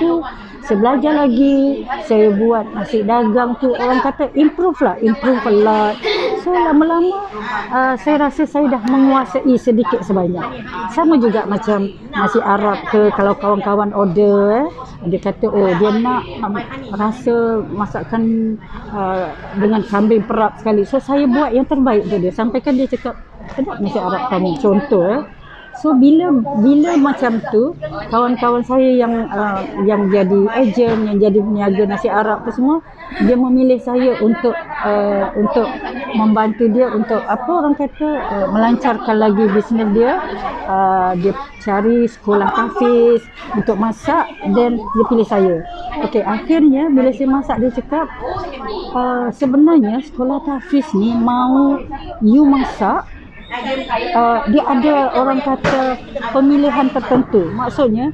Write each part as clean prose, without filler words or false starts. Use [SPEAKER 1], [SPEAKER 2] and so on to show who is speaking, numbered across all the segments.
[SPEAKER 1] tu saya belajar lagi, saya buat nasi dagang tu, orang kata improve a lot. So lama-lama saya rasa saya dah menguasai sedikit sebanyak. Sama juga macam nasi Arab ke, kalau kawan-kawan order dia kata dia nak rasa masakan dengan kambing perap sekali. So saya buat yang terbaik tu dia. Sampaikan dia cakap, sedap nasi Arab kamu, contoh. So bila macam tu, kawan-kawan saya yang jadi ejen, yang jadi peniaga nasi Arab tu semua, dia memilih saya untuk membantu dia untuk apa orang kata melancarkan lagi bisnes dia. Dia cari sekolah tahfiz untuk masak dan dia pilih saya. Okey, akhirnya bila saya masak dia cakap sebenarnya sekolah tahfiz ni mau you masak, dia ada orang kata pemilihan tertentu. Maksudnya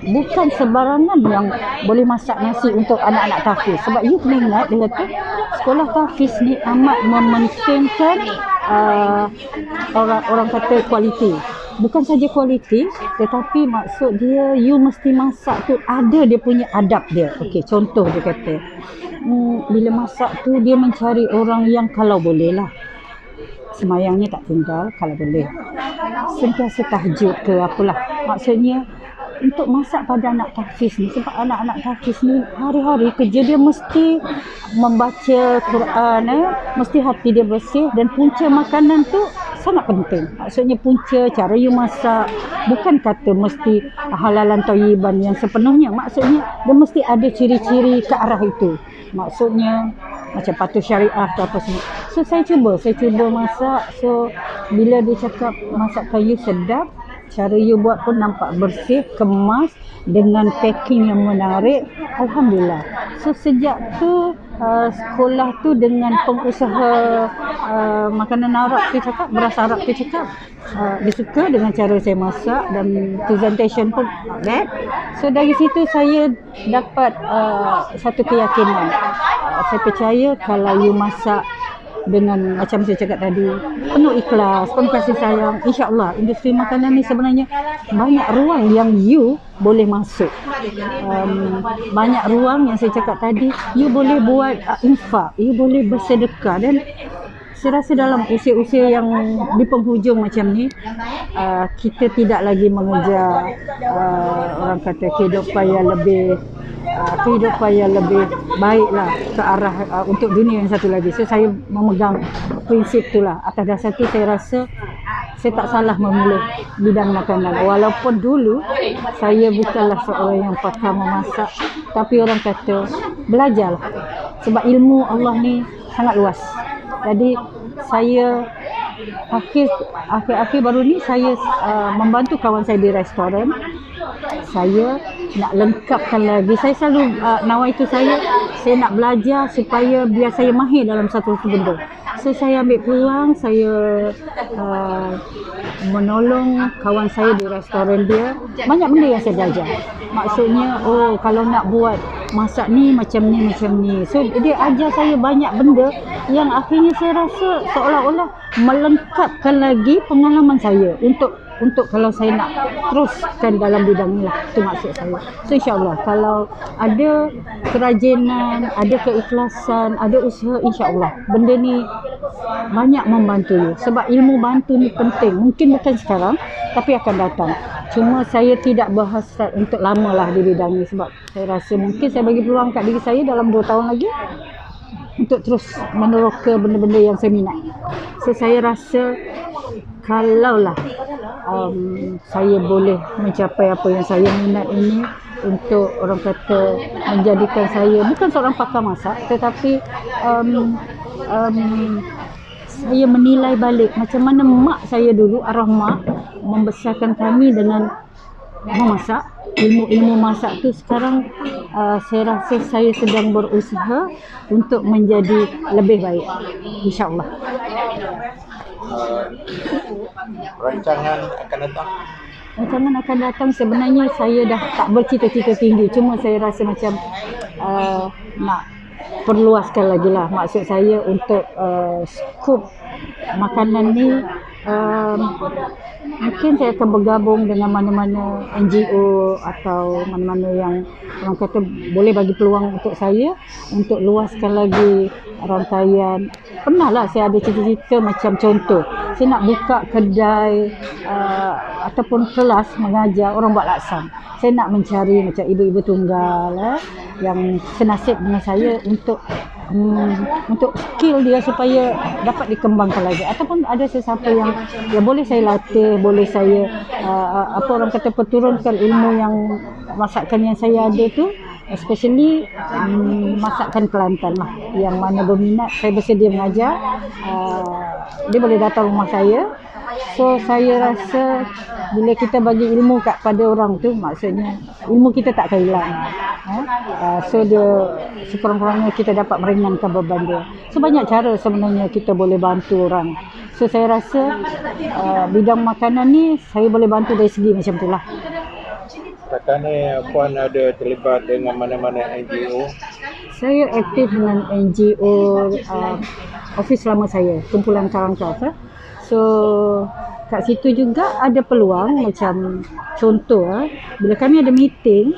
[SPEAKER 1] bukan sebarangan yang boleh masak nasi untuk anak-anak tahfiz. Sebab you kena ingat, dia kata sekolah tahfiz ni amat mementingkan orang kata kualiti. Bukan saja kualiti, tetapi maksud dia you mesti masak tu ada dia punya adab dia. Okey, contoh dia kata bila masak tu dia mencari orang yang kalau boleh lah semayangnya tak tinggal, kalau boleh sentiasa tahajud ke apalah. Maksudnya untuk masak pada anak tahfiz ni, sebab anak-anak tahfiz ni hari-hari kerja dia mesti membaca Quran, mesti hati dia bersih, dan punca makanan tu sangat penting. Maksudnya punca cara you masak, bukan kata mesti halalan thayyiban yang sepenuhnya. Maksudnya dia mesti ada ciri-ciri ke arah itu. Maksudnya macam patuh syariah atau apa semua. So saya cuba masak. So bila dia cakap masakan you sedap, cara you buat pun nampak bersih, kemas dengan packing yang menarik, alhamdulillah. So sejak tu sekolah tu dengan pengusaha makanan Arab tu cakap, beras Arab tu cakap dia suka dengan cara saya masak dan presentation pun bad. So dari situ saya dapat satu keyakinan. Saya percaya kalau you masak dengan macam saya cakap tadi, penuh ikhlas, penuh kasih sayang, insya-Allah industri makanan ni sebenarnya banyak ruang yang you boleh masuk. Banyak ruang yang saya cakap tadi, you boleh buat infak, you boleh bersedekah. Dan saya rasa dalam usia-usia yang di penghujung macam ni, kita tidak lagi mengejar orang kata kehidupan yang lebih baiklah ke arah untuk dunia yang satu lagi. So saya memegang prinsip itulah. Atas dasar tu saya rasa saya tak salah memilih bidang makanan. Walaupun dulu saya bukanlah seorang yang pakar memasak, tapi orang kata belajarlah. Sebab ilmu Allah ni sangat luas. Jadi saya akhir-akhir baru ni saya membantu kawan saya di restoran. Saya nak lengkapkan lagi. Saya selalu nawaitu saya nak belajar supaya biar saya mahir dalam satu benda. So saya ambil peluang, saya menolong kawan saya di restoran dia. Banyak benda yang saya belajar. Maksudnya, kalau nak buat masak ni macam ni. So dia ajar saya banyak benda yang akhirnya saya rasa seolah-olah melengkapkan lagi pengalaman saya untuk kalau saya nak teruskan dalam bidang ni lah. Itu maksud saya. So insyaAllah kalau ada kerajinan, ada keikhlasan, ada usaha, insyaAllah benda ni banyak membantu you. Sebab ilmu bantu ni penting. Mungkin bukan sekarang, tapi akan datang. Cuma saya tidak berhasrat untuk lamalah di bidang ni. Sebab saya rasa mungkin saya bagi peluang kat diri saya dalam 2 tahun lagi untuk terus meneroka benda-benda yang saya minat. So saya rasa kalaulah saya boleh mencapai apa yang saya minat ini, untuk orang kata menjadikan saya bukan seorang pakar masak, tetapi saya menilai balik macam mana mak saya dulu, arwah mak, membesarkan kami dengan memasak. Ilmu masak tu sekarang saya rasa saya sedang berusaha untuk menjadi lebih baik, insya-Allah.
[SPEAKER 2] Rancangan akan datang
[SPEAKER 1] sebenarnya saya dah tak bercita-cita tinggi, cuma saya rasa macam nak perluaskan lagi lah. Maksud saya untuk skop makanan ni mungkin saya akan bergabung dengan mana-mana NGO atau mana-mana yang orang kata boleh bagi peluang untuk saya untuk luaskan lagi rangkaian. Pernahlah saya ada cita-cita macam contoh, saya nak buka kedai ataupun kelas mengajar orang buat laksam. Saya nak mencari macam ibu-ibu tunggal yang senasib dengan saya untuk skill dia supaya dapat dikembangkan lagi, ataupun ada sesiapa yang boleh saya latih, boleh saya orang kata perturunkan ilmu yang masakan yang saya ada tu, especially masakan Kelantan lah, yang mana berminat saya bersedia mengajar. Dia boleh datang rumah saya. So saya rasa bila kita bagi ilmu kepada orang tu, maksudnya ilmu kita tak akan hilang. So dia sekurang-kurangnya kita dapat meringankan beban dia. So banyak cara sebenarnya kita boleh bantu orang. So saya rasa bidang makanan ni saya boleh bantu dari segi macam tu lah.
[SPEAKER 2] Setakat ni Puan ada terlibat dengan mana-mana NGO?
[SPEAKER 1] Saya aktif dengan NGO office lama saya, Kumpulan Karangkas. So kat situ juga ada peluang, macam contoh bila kami ada meeting,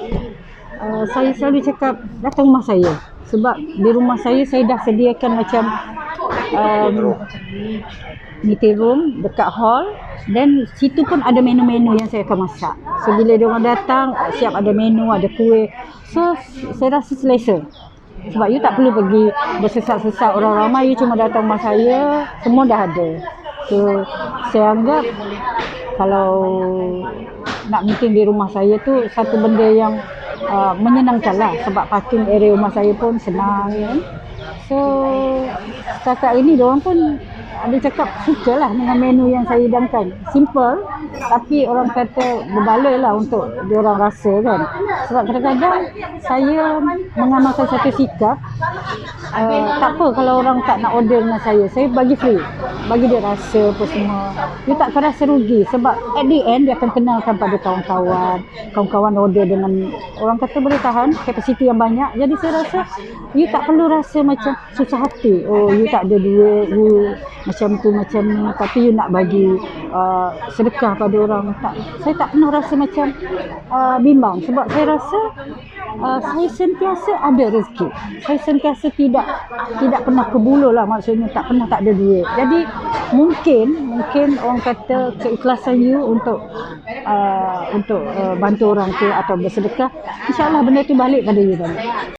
[SPEAKER 1] saya selalu cakap datang rumah saya, sebab di rumah saya dah sediakan macam meeting room dekat hall, dan situ pun ada menu-menu yang saya akan masak. So bila dia orang datang, siap ada menu, ada kuih. So saya rasa selesa, sebab you tak perlu pergi bersesak-sesak orang ramai, you cuma datang rumah saya, semua dah ada. So saya anggap kalau nak meeting di rumah saya tu satu benda yang menyenangkan lah, sebab parking area rumah saya pun senang kan. So setakat ini diorang pun ada cakap suka lah dengan menu yang saya hidangkan. Simple, tapi orang kata berbaloi lah untuk diorang rasa kan. Sebab kadang-kadang saya mengamalkan satu sikap, tak apa kalau orang tak nak order dengan saya bagi free, bagi dia rasa apa semua. Dia tak akan rasa rugi, sebab at the end dia akan kenalkan pada kawan-kawan order dengan orang kata boleh tahan kapasiti yang banyak. Jadi saya rasa you tak perlu rasa macam susah hati, oh you tak ada duit, you macam tu macam ni, tapi you nak bagi sedekah pada orang. Saya tak pernah rasa macam bimbang, sebab saya rasa saya sentiasa ada rezeki. Saya sentiasa tidak pernah kebuluh lah, maksudnya tak pernah tak ada duit. Jadi mungkin orang kata keikhlasan you untuk bantu orang tu atau bersedekah, insya-Allah benda tu balik pada you balik.